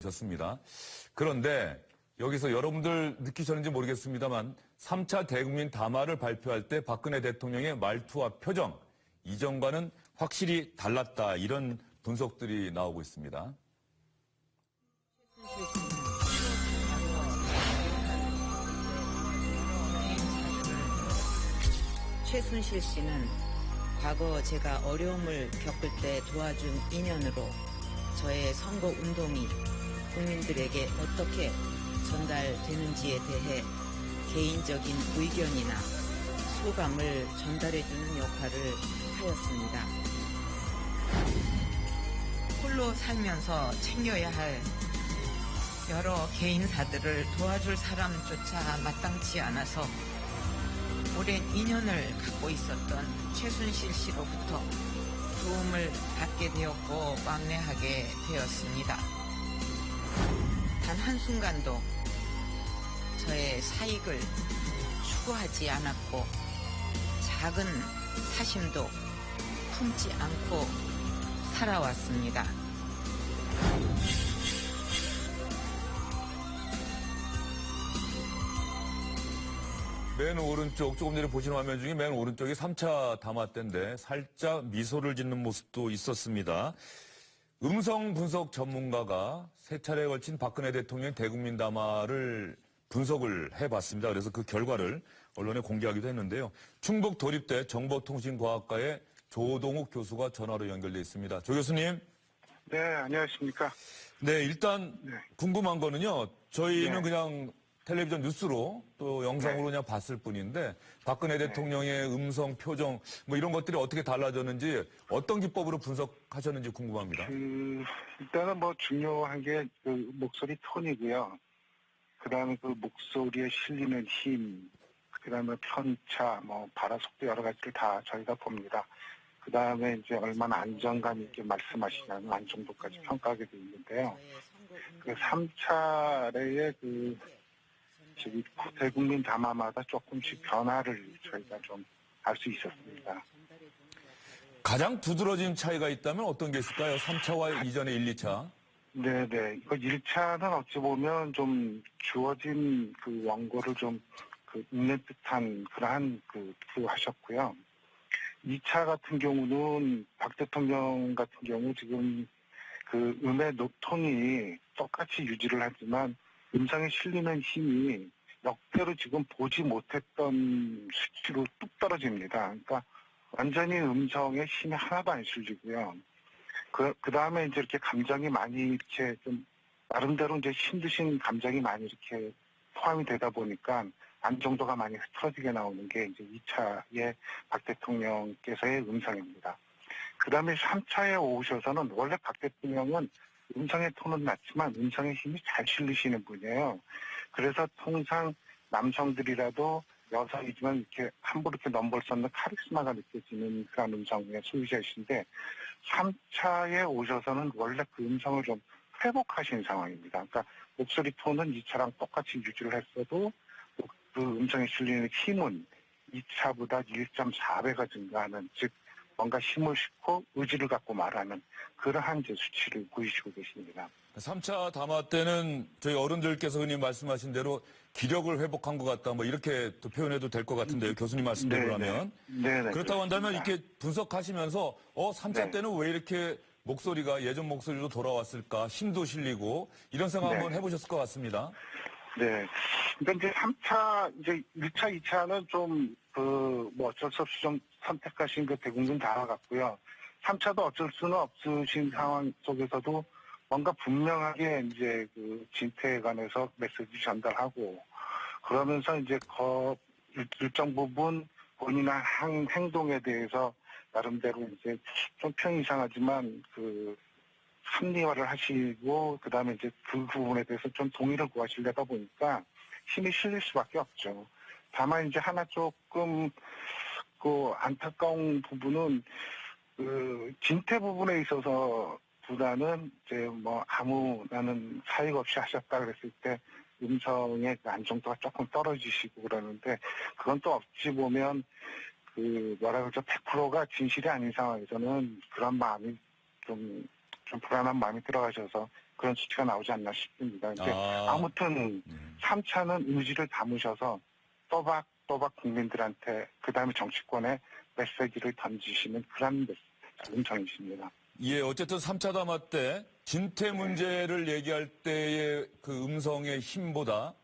느꼈습니다. 그런데 여기서 여러분들 느끼셨는지 모르겠습니다만 3차 대국민 담화를 발표할 때 박근혜 대통령의 말투와 표정, 이전과는 확실히 달랐다, 이런 분석들이 나오고 있습니다. 최순실 씨는 과거 제가 어려움을 겪을 때 도와준 인연으로 저의 선거 운동이 국민들에게 어떻게 전달되는지에 대해 개인적인 의견이나 소감을 전달해주는 역할을 하였습니다. 홀로 살면서 챙겨야 할 여러 개인사들을 도와줄 사람조차 마땅치 않아서 오랜 인연을 갖고 있었던 최순실 씨로부터 도움을 받게 되었고 왕래하게 되었습니다. 단 한순간도 저의 사익을 추구하지 않았고 작은 사심도 품지 않고 살아왔습니다. 맨 오른쪽, 조금 전에 보시는 화면 중에 맨 오른쪽이 3차 담화 때인데 살짝 미소를 짓는 모습도 있었습니다. 음성 분석 전문가가 세 차례에 걸친 박근혜 대통령의 대국민 담화를 분석을 해봤습니다. 그래서 그 결과를 언론에 공개하기도 했는데요. 충북 도립대 정보통신과학과의 조동욱 교수가 전화로 연결돼 있습니다. 조 교수님. 네, 안녕하십니까. 네, 일단 궁금한 거는요. 저희는 네. 그냥 텔레비전 뉴스로 또 영상으로 그냥 봤을 뿐인데 박근혜 대통령의 음성, 표정 뭐 이런 것들이 어떻게 달라졌는지 어떤 기법으로 분석하셨는지 궁금합니다. 일단은 뭐 중요한 게 그 목소리 톤이고요. 그 다음에 그 목소리에 실리는 힘, 그 다음에 편차, 뭐 발화 속도 여러 가지를 다 저희가 봅니다. 그 다음에 이제 얼마나 안정감 있게 말씀하시냐는 안 정도까지 평가하게 돼 있는데요. 그 3차례의 대국민 담화마다 조금씩 변화를 저희가 좀 알 수 있었습니다. 가장 두드러진 차이가 있다면 어떤 게 있을까요? 3차와 이전의 1, 2차. 네네. 그 1차는 어찌 보면 좀 주어진 그 원고를 좀 읽는 듯한 그러한 하셨고요. 2차 같은 경우는 박 대통령 같은 경우 지금 그 음의 노통이 똑같이 유지를 하지만 음성에 실리는 힘이 역대로 지금 보지 못했던 수치로 뚝 떨어집니다. 그러니까 완전히 음성에 힘이 하나도 안 실리고요. 그 다음에 이제 이렇게 감정이 많이 이렇게 좀 나름대로 이제 힘드신 감정이 많이 이렇게 포함이 되다 보니까 안정도가 많이 흐트러지게 나오는 게 이제 2차의 박 대통령께서의 음성입니다. 그 다음에 3차에 오셔서는 원래 박 대통령은 음성의 톤은 낮지만 음성의 힘이 잘 실리시는 분이에요. 그래서 통상 남성들이라도 여성이지만 이렇게 함부로 이렇게 넘볼 수 없는 카리스마가 느껴지는 그런 음성의 소유자이신데 3차에 오셔서는 원래 그 음성을 좀 회복하신 상황입니다. 그러니까 목소리 톤은 2차랑 똑같이 유지를 했어도 그 음성에 실리는 힘은 2차보다 1.4배가 증가하는, 즉 뭔가 힘을 싣고 의지를 갖고 말하는 그러한 이제 수치를 보이시고 계십니다. 3차 담화 때는 저희 어른들께서 흔히 말씀하신 대로 기력을 회복한 것 같다, 뭐 이렇게 또 표현해도 될 것 같은데요. 교수님 말씀대로라면. 네네. 그렇다고 한다면 그렇습니다. 이렇게 분석하시면서 3차 네. 때는 왜 이렇게 목소리가 예전 목소리로 돌아왔을까, 힘도 실리고 이런 생각 한번 해보셨을 것 같습니다. 네. 그러니까 이제 3차, 이제 1차, 2차는 좀 뭐 어쩔 수 없이 좀 선택하신 그 대국민 담화 같고요. 3차도 어쩔 수는 없으신 상황 속에서도 뭔가 분명하게 이제 그 진퇴에 관해서 메시지 전달하고 그러면서 이제 일정 부분 본인의 행동에 대해서 나름대로 이제 좀 평이 이상하지만 합리화를 하시고 그다음에 이제 그 부분에 대해서 좀 동의를 구하시려다 보니까 힘이 실릴 수밖에 없죠. 다만 이제 하나 조금 안타까운 부분은 진퇴 부분에 있어서 보다는 이제 뭐 나는 사익 없이 하셨다 그랬을 때 음성의 안정도가 조금 떨어지시고 그러는데 그건 또 어찌 보면 100%가 진실이 아닌 상황에서는 그런 마음이 좀 불안한 마음이 들어가셔서 그런 수치가 나오지 않나 싶습니다. 근데 아. 아무튼 3차는 의지를 담으셔서 또박 국민들한테 그다음에 정치권에 메시지를 던지시는 그런 음성이십니다. 예, 어쨌든 3차 담화 때 진퇴 문제를 얘기할 때의 그 음성의 힘보다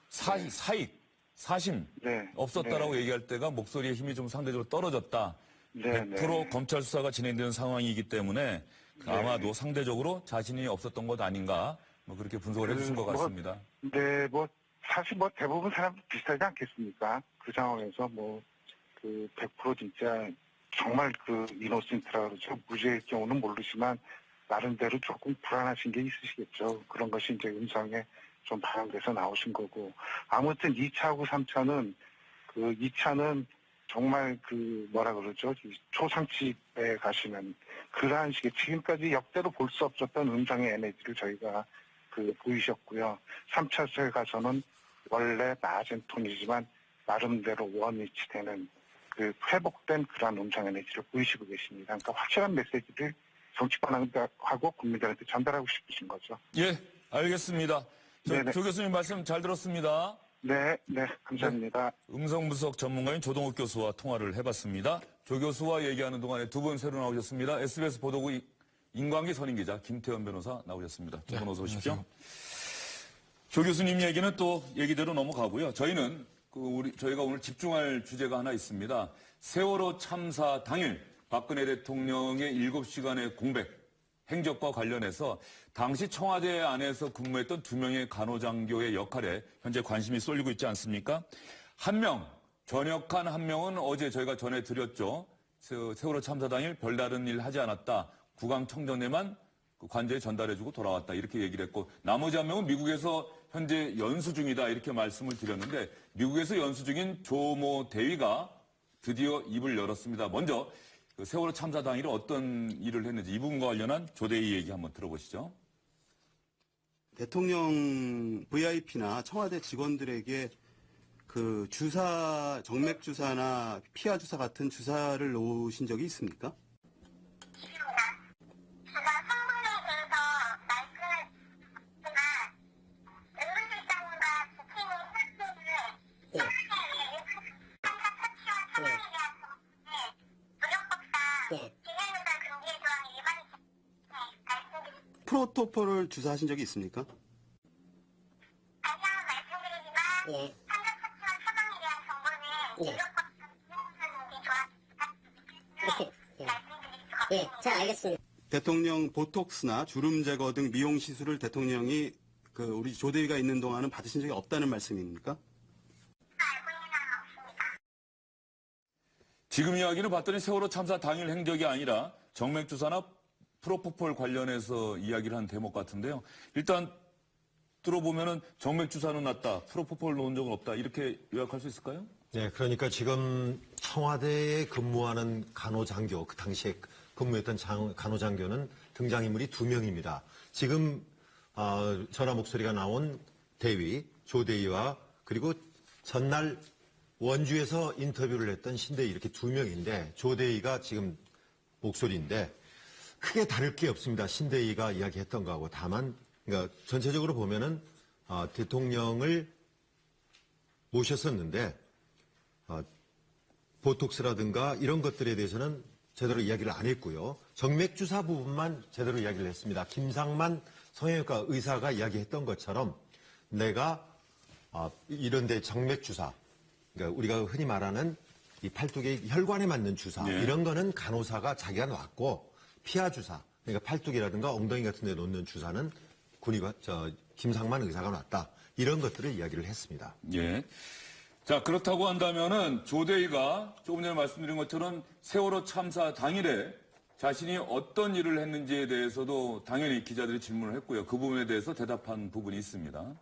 사심 네. 없었다라고 얘기할 때가 목소리의 힘이 좀 상대적으로 떨어졌다. 네. 100% 검찰 수사가 진행되는 상황이기 때문에 아마도 상대적으로 자신이 없었던 것 아닌가 뭐 그렇게 분석을 해주신 것 같습니다. 네, 사실 대부분 사람들 비슷하지 않겠습니까? 그 상황에서 100% 진짜 정말 이노센트라 그러죠. 무죄일 경우는 모르지만 나름대로 조금 불안하신 게 있으시겠죠. 그런 것이 이제 음성에 좀 반영돼서 나오신 거고. 아무튼 2차하고 3차는 2차는 정말 뭐라 그러죠. 초상집에 가시면 그러한 식의 지금까지 역대로 볼 수 없었던 음성의 에너지를 저희가 보이셨고요. 3차에 가서는 원래 낮은 톤이지만 나름대로 원위치되는 회복된 그러한 음성 에너지를 보이시고 계십니다. 그러니까 확실한 메시지를 정치권하고 국민들한테 전달하고 싶으신 거죠. 예, 알겠습니다. 네네. 조 교수님 말씀 잘 들었습니다. 네, 감사합니다. 음성분석 전문가인 조동욱 교수와 통화를 해봤습니다. 조 교수와 얘기하는 동안에 두 분 새로 나오셨습니다. SBS 보도국 인광기 선임기자 김태현 변호사 나오셨습니다. 두 분 어서 오십시오. 안녕하세요. 조 교수님 얘기는 또 얘기대로 넘어가고요. 저희는 저희가 오늘 집중할 주제가 하나 있습니다. 세월호 참사 당일 박근혜 대통령의 7시간의 공백 행적과 관련해서 당시 청와대 안에서 근무했던 2명의 간호장교의 역할에 현재 관심이 쏠리고 있지 않습니까? 전역한 한 명은 어제 저희가 전해드렸죠. 세월호 참사 당일 별다른 일 하지 않았다. 구강청정에만 관저에 전달해주고 돌아왔다. 이렇게 얘기를 했고 나머지 한 명은 미국에서 현재 연수 중이다. 이렇게 말씀을 드렸는데 미국에서 연수 중인 조모 대위가 드디어 입을 열었습니다. 먼저 세월호 참사 당일에 어떤 일을 했는지 이 부분과 관련한 조대위 얘기 한번 들어보시죠. 대통령 VIP나 청와대 직원들에게 정맥 주사나 피하 주사 같은 주사를 놓으신 적이 있습니까? 프로토콜을 주사하신 적이 있습니까? 예. 예, 잘 알겠습니다. 대통령 보톡스나 주름 제거 등 미용 시술을 대통령이 우리 조대위가 있는 동안은 받으신 적이 없다는 말씀입니까? 지금 이야기를 봤더니 세월호 참사 당일 행적이 아니라 정맥주사나 프로포폴 관련해서 이야기를 한 대목 같은데요. 일단 들어보면은 정맥주사는 났다, 프로포폴 놓은 적은 없다 이렇게 요약할 수 있을까요? 네, 그러니까 지금 청와대에 근무하는 간호장교, 그 당시에 근무했던 간호장교는 등장인물이 2명입니다. 지금 전화 목소리가 나온 대위, 조대위와 그리고 전날 원주에서 인터뷰를 했던 신대위 이렇게 2명인데 조대위가 지금 목소리인데 크게 다를 게 없습니다. 신대위가 이야기했던 거하고 다만 그러니까 전체적으로 보면은 대통령을 모셨었는데 보톡스라든가 이런 것들에 대해서는 제대로 이야기를 안 했고요. 정맥주사 부분만 제대로 이야기를 했습니다. 김상만 성형외과 의사가 이야기했던 것처럼 내가 이런 데 정맥주사, 그러니까 우리가 흔히 말하는 이 팔뚝의 혈관에 맞는 주사 네. 이런 거는 간호사가 자기가 놨고 피하 주사, 그러니까 팔뚝이라든가 엉덩이 같은 데 놓는 주사는 김상만 의사가 놨다. 이런 것들을 이야기를 했습니다. 예. 자, 그렇다고 한다면은 조대위가 조금 전에 말씀드린 것처럼 세월호 참사 당일에 자신이 어떤 일을 했는지에 대해서도 당연히 기자들이 질문을 했고요. 그 부분에 대해서 대답한 부분이 있습니다.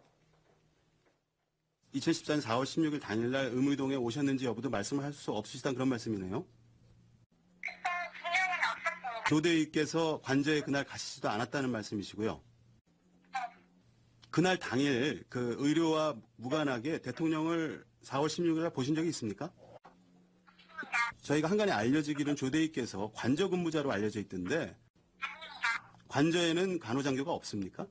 2014년 4월 16일 당일날 의무동에 오셨는지 여부도 말씀을 할 수 없으시다는 그런 말씀이네요. 조대위께서 관저에 그날 가시지도 않았다는 말씀이시고요. 그날 당일 의료와 무관하게 대통령을 4월 16일에 보신 적이 있습니까? 저희가 한간에 알려지기로는 조대위께서 관저 근무자로 알려져 있던데 관저에는 간호장교가 없습니까?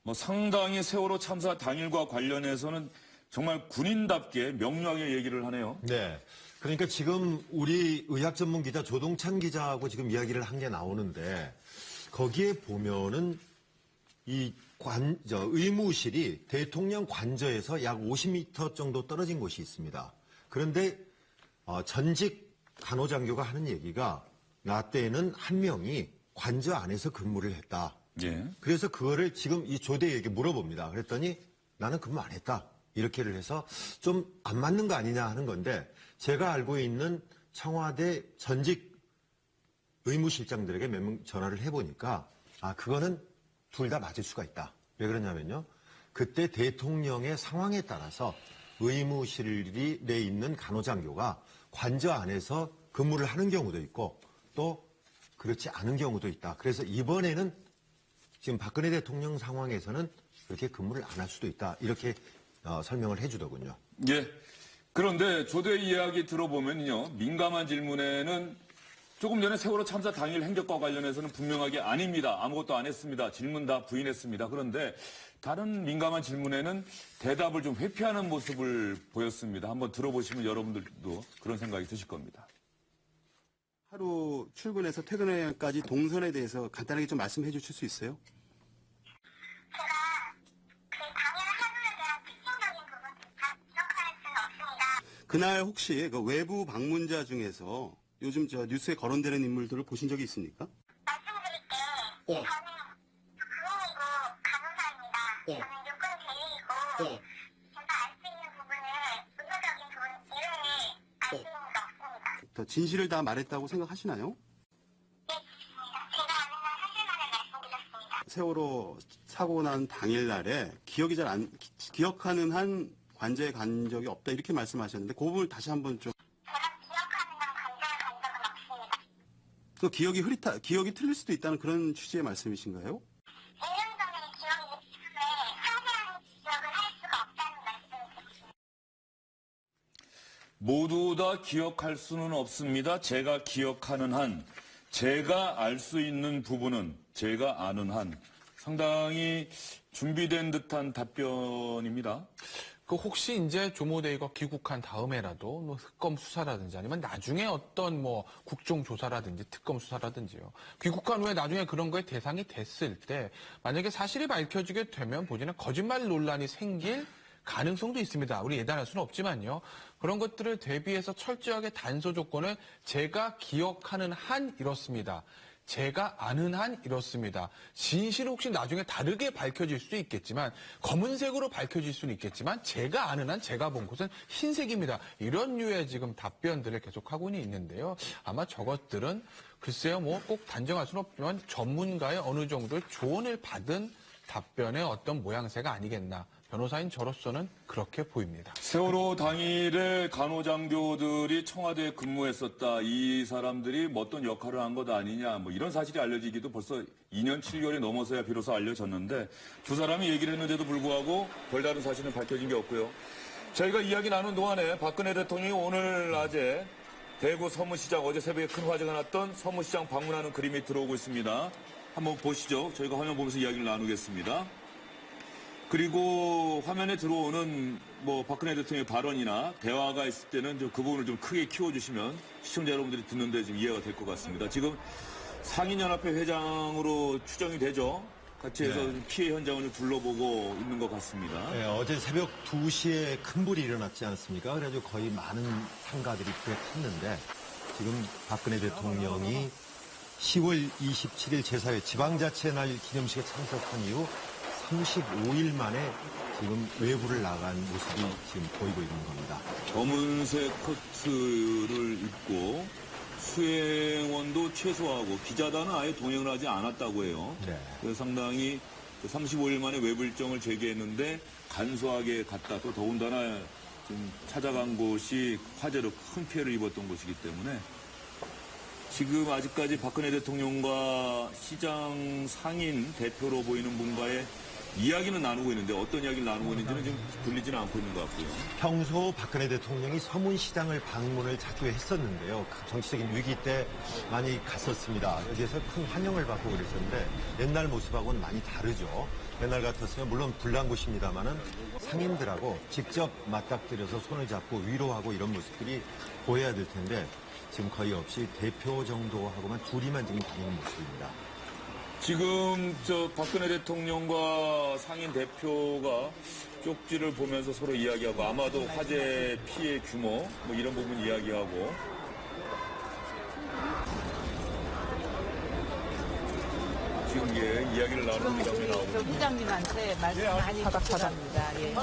뭐 상당히 세월호 참사 당일과 관련해서는 정말 군인답게 명료하게 얘기를 하네요. 네. 그러니까 지금 우리 의학 전문 기자 조동찬 기자하고 지금 이야기를 한 게 나오는데 거기에 보면은 이 의무실이 대통령 관저에서 약 50m 정도 떨어진 곳이 있습니다. 그런데 전직 간호장교가 하는 얘기가 나 때는 한 명이 관저 안에서 근무를 했다. 예. 그래서 그거를 지금 이 조대에게 물어봅니다. 그랬더니 나는 근무 안 했다. 이렇게를 해서 좀 안 맞는 거 아니냐 하는 건데 제가 알고 있는 청와대 전직 의무실장들에게 몇 명 전화를 해보니까 그거는 둘 다 맞을 수가 있다. 왜 그러냐면요. 그때 대통령의 상황에 따라서 의무실이 내 있는 간호장교가 관저 안에서 근무를 하는 경우도 있고 또 그렇지 않은 경우도 있다. 그래서 이번에는 지금 박근혜 대통령 상황에서는 그렇게 근무를 안 할 수도 있다. 이렇게 설명을 해주더군요. 예. 그런데 조대 이야기 들어보면요. 민감한 질문에는 조금 전에 세월호 참사 당일 행적과 관련해서는 분명하게 아닙니다. 아무것도 안 했습니다. 질문 다 부인했습니다. 그런데 다른 민감한 질문에는 대답을 좀 회피하는 모습을 보였습니다. 한번 들어보시면 여러분들도 그런 생각이 드실 겁니다. 하루 출근해서 퇴근까지 동선에 대해서 간단하게 좀 말씀해 주실 수 있어요? 제가 그 당일 하루에 대한 특징적인 부분 다 기억할 수는 없습니다. 그날 혹시 그 외부 방문자 중에서 요즘 뉴스에 거론되는 인물들을 보신 적이 있습니까? 말씀드릴게. 예. 저는 군인이고 간호사입니다. 예. 저는 육군 대위이고 예. 제가 알 수 있는 부분을 의도적인 이름을 알 수 있는 게 없습니다. 더 진실을 다 말했다고 생각하시나요? 네, 좋습니다. 제가 아는 한 사실만을 말씀드렸습니다. 세월호 사고 난 당일날에 기억하는 한 관저에 간 적이 없다 이렇게 말씀하셨는데 그 부분을 다시 한번 좀. 제가 기억하는 한 관절을 간 적은 없습니다. 그 기억이 틀릴 수도 있다는 그런 취지의 말씀이신가요? 1년 전에 기억이 있는데 상세한 기억을 할 수가 없다는 말씀이십니다. 모두 다 기억할 수는 없습니다. 제가 기억하는 한, 제가 알 수 있는 부분은 제가 아는 한, 상당히 준비된 듯한 답변입니다. 혹시 이제 조모대위가 귀국한 다음에라도 뭐 특검 수사라든지 아니면 나중에 어떤 뭐 국정조사라든지 특검 수사라든지요. 귀국한 후에 나중에 그런 거에 대상이 됐을 때 만약에 사실이 밝혀지게 되면 보지는 거짓말 논란이 생길 가능성도 있습니다. 우리 예단할 수는 없지만요. 그런 것들을 대비해서 철저하게 단서 조건을 제가 기억하는 한 이렇습니다. 제가 아는 한 이렇습니다. 진실은 혹시 나중에 다르게 밝혀질 수도 있겠지만 검은색으로 밝혀질 수는 있겠지만 제가 아는 한 제가 본 곳은 흰색입니다. 이런 류의 지금 답변들을 계속하고는 있는데요. 아마 저것들은 글쎄요 뭐 꼭 단정할 수는 없지만 전문가의 어느 정도의 조언을 받은 답변의 어떤 모양새가 아니겠나. 변호사인 저로서는 그렇게 보입니다. 세월호 당일에 간호장교들이 청와대에 근무했었다. 이 사람들이 뭐 어떤 역할을 한 것 아니냐. 뭐 이런 사실이 알려지기도 벌써 2년 7개월이 넘어서야 비로소 알려졌는데 두 사람이 얘기를 했는데도 불구하고 별다른 사실은 밝혀진 게 없고요. 저희가 이야기 나눈 동안에 박근혜 대통령이 오늘 낮에 대구 서문시장 어제 새벽에 큰 화재가 났던 서문시장 방문하는 그림이 들어오고 있습니다. 한번 보시죠. 저희가 화면 보면서 이야기를 나누겠습니다. 그리고 화면에 들어오는 뭐 박근혜 대통령의 발언이나 대화가 있을 때는 좀 그 부분을 좀 크게 키워주시면 시청자 여러분들이 듣는데 좀 이해가 될 것 같습니다. 지금 상인연합회 회장으로 추정이 되죠. 같이 해서 네. 피해 현장을 좀 둘러보고 있는 것 같습니다. 네, 어제 새벽 2시에 큰 불이 일어났지 않았습니까? 그래가지고 거의 많은 상가들이 불에 탔는데 지금 박근혜 대통령이 10월 27일 제4회 지방자치 날 기념식에 참석한 이후 35일 만에 지금 외부를 나간 모습이 지금 보이고 있는 겁니다. 검은색 코트를 입고 수행원도 최소화하고 기자단은 아예 동행을 하지 않았다고 해요. 네. 그래서 상당히 35일 만에 외부 일정을 재개했는데 간소하게 갔다. 또 더군다나 좀 찾아간 곳이 화재로 큰 피해를 입었던 곳이기 때문에 지금 아직까지 박근혜 대통령과 시장 상인 대표로 보이는 분과의 이야기는 나누고 있는데 어떤 이야기를 나누고 있는지는 좀 들리지는 않고 있는 것 같고요. 평소 박근혜 대통령이 서문시장을 방문을 자주 했었는데요. 정치적인 위기 때 많이 갔었습니다. 여기에서 큰 환영을 받고 그랬었는데 옛날 모습하고는 많이 다르죠. 옛날 같았으면 물론 불난 곳입니다만은 상인들하고 직접 맞닥뜨려서 손을 잡고 위로하고 이런 모습들이 보여야 될 텐데 지금 거의 없이 대표 정도하고만 둘이만 지금 다니는 모습입니다. 지금 박근혜 대통령과 상인 대표가 쪽지를 보면서 서로 이야기하고 아마도 화재 피해 규모 뭐 이런 부분 이야기하고 지금 이야기를 나누는 장면이 나오고 부장님한테 말씀 많이 받았습니다. 예.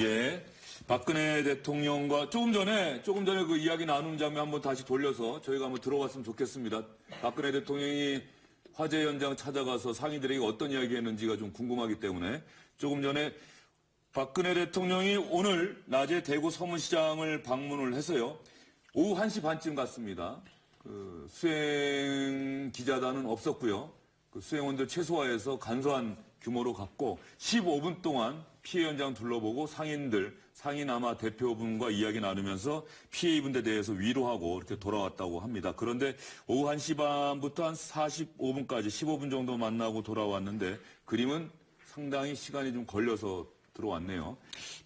예. 박근혜 대통령과 조금 전에 그 이야기 나누는 장면 한번 다시 돌려서 저희가 한번 들어봤으면 좋겠습니다. 박근혜 대통령이 화재 현장 찾아가서 상인들에게 어떤 이야기 했는지가 좀 궁금하기 때문에 조금 전에 박근혜 대통령이 오늘 낮에 대구 서문시장을 방문을 해서요. 오후 1시 반쯤 갔습니다. 그 수행 기자단은 없었고요. 그 수행원들 최소화해서 간소한 규모로 갔고 15분 동안 피해 현장 둘러보고 상인 아마 대표분과 이야기 나누면서 피해 입은 데 대해서 위로하고 이렇게 돌아왔다고 합니다. 그런데 오후 1시 반부터 한 45분까지 15분 정도 만나고 돌아왔는데 그림은 상당히 시간이 좀 걸려서 들어왔네요.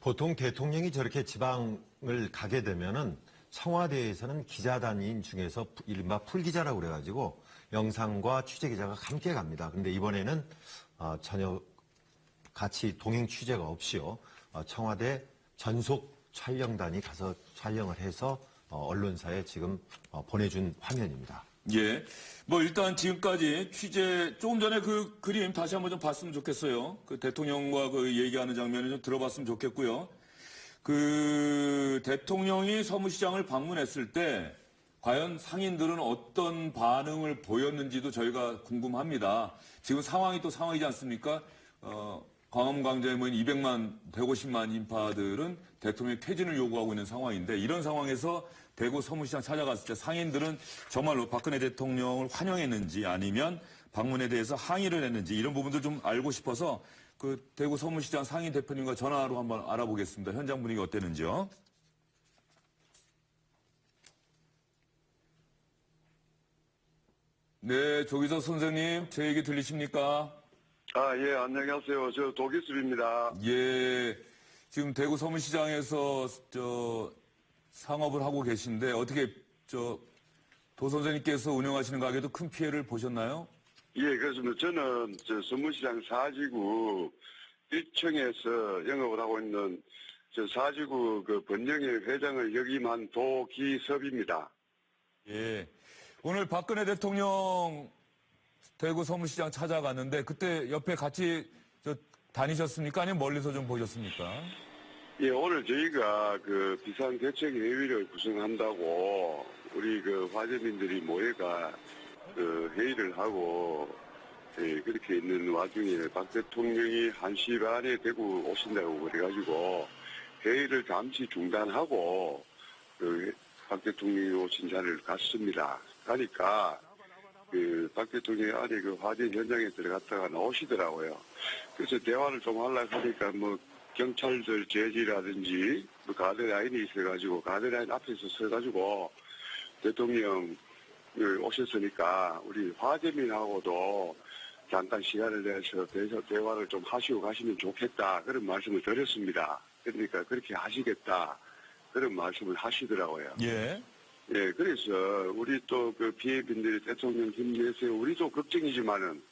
보통 대통령이 저렇게 지방을 가게 되면은 청와대에서는 기자단인 중에서 이른바 풀기자라고 그래가지고 영상과 취재기자가 함께 갑니다. 근데 이번에는 전혀 같이 동행 취재가 없이요. 청와대 전속 촬영단이 가서 촬영을 해서 언론사에 지금 보내준 화면입니다. 예. 뭐 일단 지금까지 취재 조금 전에 그 그림 다시 한번 좀 봤으면 좋겠어요. 그 대통령과 그 얘기하는 장면을 좀 들어봤으면 좋겠고요. 그 대통령이 서문시장을 방문했을 때 과연 상인들은 어떤 반응을 보였는지도 저희가 궁금합니다. 지금 상황이 또 상황이지 않습니까? 광화문 광장에 모인 200만, 150만 인파들은 대통령의 퇴진을 요구하고 있는 상황인데 이런 상황에서 대구 서문시장 찾아갔을 때 상인들은 정말로 박근혜 대통령을 환영했는지 아니면 방문에 대해서 항의를 했는지 이런 부분들 좀 알고 싶어서 그 대구 서문시장 상인 대표님과 전화로 한번 알아보겠습니다. 현장 분위기 어땠는지요? 네, 조기석 선생님, 제 얘기 들리십니까? 예, 안녕하세요. 저 도기습입니다. 예, 지금 대구 서문시장에서 상업을 하고 계신데 어떻게 도 선생님께서 운영하시는 가게도 큰 피해를 보셨나요? 예, 그렇습니다. 저는 서문시장 4지구 1층에서 영업을 하고 있는 4지구 그 번영회 회장을 역임한 도기섭입니다. 예, 오늘 박근혜 대통령 대구 서문시장 찾아갔는데 그때 옆에 같이 다니셨습니까? 아니면 멀리서 좀 보셨습니까? 예, 오늘 저희가 그 비상대책회의를 구성한다고 우리 그 화재민들이 모여가 그 회의를 하고 그렇게 있는 와중에 박 대통령이 1시 반에 대구 오신다고 그래가지고 회의를 잠시 중단하고 그 박 대통령이 오신 자리를 갔습니다. 가니까 그 박 대통령이 안에 그 화재 현장에 들어갔다가 나오시더라고요. 그래서 대화를 좀 하려고 하니까 뭐 경찰들 제지라든지 뭐 가드라인이 있어가지고 가드라인 앞에서 서가지고 대통령 오셨으니까 우리 화재민하고도 잠깐 시간을 내서 대화를 좀 하시고 가시면 좋겠다 그런 말씀을 드렸습니다. 그러니까 그렇게 하시겠다 그런 말씀을 하시더라고요. 예. 예, 그래서 우리 또 그 피해빈들이 대통령 힘내세요. 우리도 걱정이지만은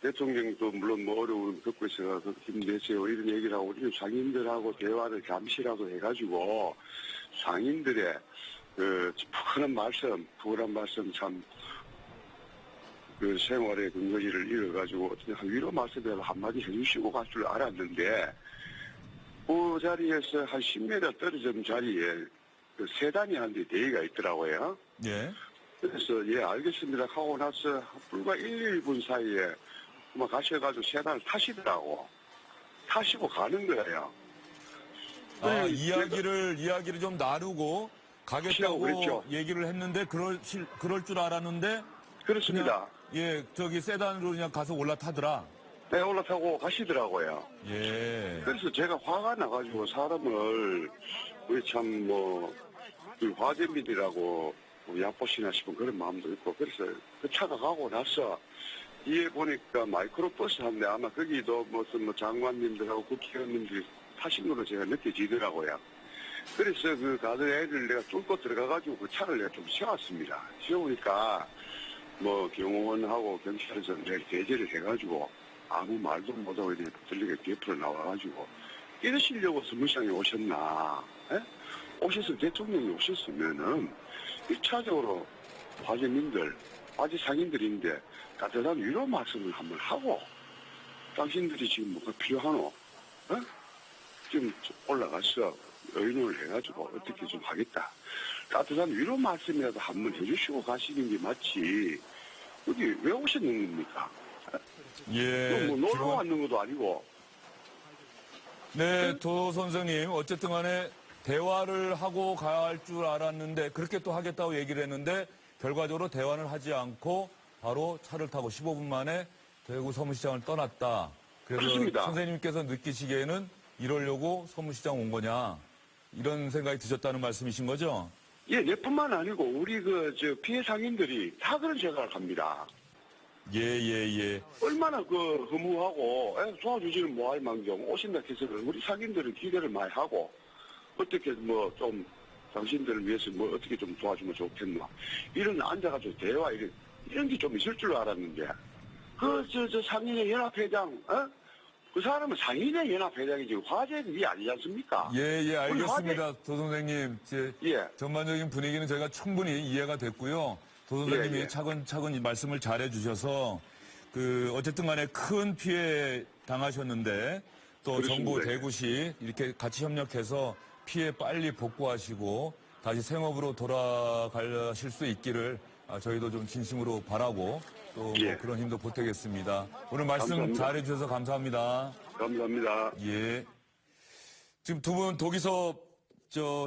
대통령도 물론 뭐 어려움을 겪고 있어서 힘내세요. 이런 얘기를 하고 우리 상인들하고 대화를 잠시라도 해가지고 상인들의 그 푸근한 말씀 참 그 생활의 근거리를 잃어가지고 어떻게 위로 말씀을 한마디 해주시고 갈 줄 알았는데 그 자리에서 한 10m 떨어진 자리에 그 세단이 한 대 대기가 있더라고요. 예. 그래서 예 알겠습니다 하고 나서 불과 1, 2분 사이에 뭐 가셔가지고 세단을 타시더라고. 타시고 가는 거예요. 이야기를 좀 나누고 가겠다고 그랬죠. 얘기를 했는데 그럴 줄 알았는데 그렇습니다. 예, 저기 세단으로 그냥 가서 올라타더라. 네, 올라타고 가시더라고요. 예. 그래서 제가 화가 나가지고 사람을 우리 참 화재민이라고 얕보시나 싶은 그런 마음도 있고 그래서 그 차가 가고 나서 뒤에 보니까 마이크로버스 한대 아마 거기도 무슨 장관님들하고 국회의원님들이 타신 걸로 제가 느껴지더라고요. 그래서 그 가드레일을 내가 뚫고 들어가가지고 그 차를 내가 좀 세웠습니다. 세우니까 경호원하고 경찰에서 내가 제재를 해가지고 아무 말도 못하고 이렇게 들리게 뒤에로 나와가지고 이러시려고 서무시장에 오셨나? 에? 오셨으면 대통령이 오셨으면은 1차적으로 화재민들, 화재 상인들인데 따뜻한 위로 말씀을 한번 하고 당신들이 지금 뭐가 필요하노? 어? 지금 올라가서 의논을 해가지고 어떻게 좀 하겠다. 따뜻한 위로 말씀이라도 한번 해주시고 가시는 게 맞지. 여기 왜 오셨는 겁니까? 예. 놀러 왔는 것도 아니고. 네, 도 선생님. 어쨌든 간에 대화를 하고 갈 줄 알았는데 그렇게 또 하겠다고 얘기를 했는데 결과적으로 대화를 하지 않고 바로 차를 타고 15분 만에 대구 서문시장을 떠났다. 그래서 그렇습니다. 선생님께서 느끼시기에는 이러려고 서문시장 온 거냐 이런 생각이 드셨다는 말씀이신 거죠? 예, 내뿐만 아니고 우리 피해 상인들이 다 그런 생각을 합니다. 예. 얼마나 허무하고 도와주지는 뭐할 망정 오신다 해서 우리 상인들은 기대를 많이 하고 어떻게 좀 당신들을 위해서 어떻게 좀 도와주면 좋겠나 이런 앉아가지고 대화 이런 게 좀 있을 줄 알았는데 상인의 연합회장 그 사람은 상인의 연합회장이지 화재들이 아니지 않습니까? 예, 알겠습니다. 도 선생님. 전반적인 분위기는 저희가 충분히 이해가 됐고요. 도 선생님이 차근차근 이 말씀을 잘해 주셔서 어쨌든 간에 큰 피해 당하셨는데 또 그렇습니다. 정부 대구시 이렇게 같이 협력해서 피해 빨리 복구하시고 다시 생업으로 돌아가실 수 있기를 저희도 좀 진심으로 바라고 또 그런 힘도 보태겠습니다. 오늘 말씀 감사합니다. 잘해 주셔서 감사합니다. 감사합니다. 예. 지금 두 분 독일서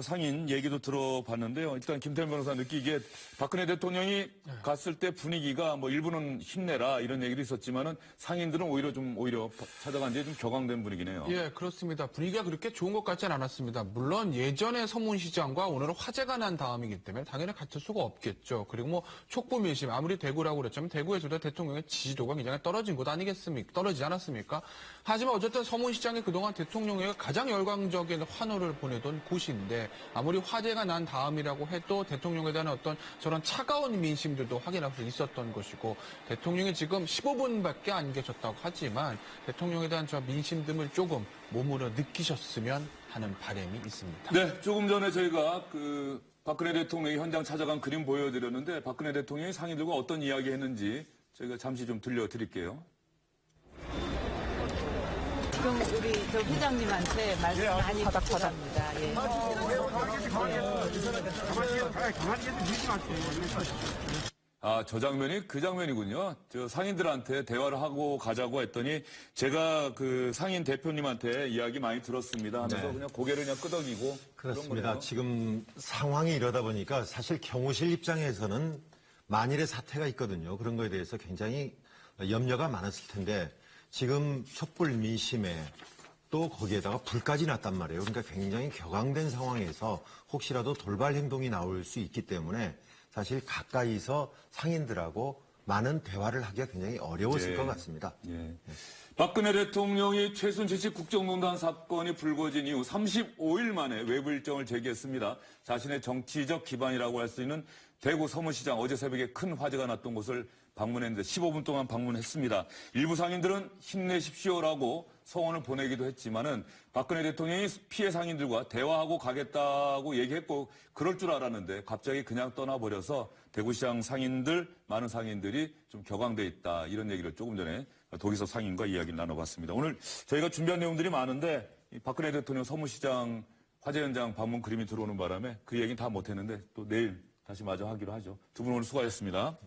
상인 얘기도 들어봤는데요. 일단 김태현 변호사 느끼기에 박근혜 대통령이 갔을 때 분위기가 일부는 힘내라 이런 얘기도 있었지만은 상인들은 오히려 찾아간 뒤에 좀 격앙된 분위기네요. 예, 그렇습니다. 분위기가 그렇게 좋은 것 같지는 않았습니다. 물론 예전에 서문시장과 오늘은 화재가 난 다음이기 때문에 당연히 같을 수가 없겠죠. 그리고 촉부 민심 아무리 대구라고 그랬지만 대구에서도 대통령의 지지도가 굉장히 떨어진 것 아니겠습니까? 떨어지지 않았습니까? 하지만 어쨌든 서문시장이 그동안 대통령에게 가장 열광적인 환호를 보내던 곳인데 아무리 화재가 난 다음이라고 해도 대통령에 대한 어떤 저런 차가운 민심들도 확인할 수 있었던 것이고 대통령이 지금 15분밖에 안 계셨다고 하지만 대통령에 대한 저 민심들을 조금 몸으로 느끼셨으면 하는 바람이 있습니다. 네, 조금 전에 저희가 박근혜 대통령이 현장 찾아간 그림 보여드렸는데 박근혜 대통령이 상인들과 어떤 이야기 했는지 저희가 잠시 좀 들려드릴게요. 지금 우리 회장님한테 말씀 많이 부탁합니다. 저 장면이 그 장면이군요. 상인들한테 대화를 하고 가자고 했더니 제가 상인 대표님한테 이야기 많이 들었습니다 하면서 그냥 고개를 그냥 끄덕이고. 그렇습니다. 지금 상황이 이러다 보니까 사실 경호실 입장에서는 만일의 사태가 있거든요. 그런 거에 대해서 굉장히 염려가 많았을 텐데 지금 촛불 민심에 또 거기에다가 불까지 났단 말이에요. 그러니까 굉장히 격앙된 상황에서 혹시라도 돌발 행동이 나올 수 있기 때문에 사실 가까이서 상인들하고 많은 대화를 하기가 굉장히 어려웠을 것 같습니다. 예. 박근혜 대통령이 최순실 국정농단 사건이 불거진 이후 35일 만에 외부 일정을 재개했습니다. 자신의 정치적 기반이라고 할 수 있는 대구 서문시장 어제 새벽에 큰 화재가 났던 곳을 방문했는데 15분 동안 방문했습니다. 일부 상인들은 힘내십시오라고 성원을 보내기도 했지만은 박근혜 대통령이 피해 상인들과 대화하고 가겠다고 얘기했고 그럴 줄 알았는데 갑자기 그냥 떠나버려서 대구시장 많은 상인들이 좀 격앙돼 있다 이런 얘기를 조금 전에 독일서 상인과 이야기를 나눠봤습니다. 오늘 저희가 준비한 내용들이 많은데 박근혜 대통령 서문시장 화재 현장 방문 그림이 들어오는 바람에 그 얘기는 다 못했는데 또 내일 다시 마저 하기로 하죠. 두 분 오늘 수고하셨습니다.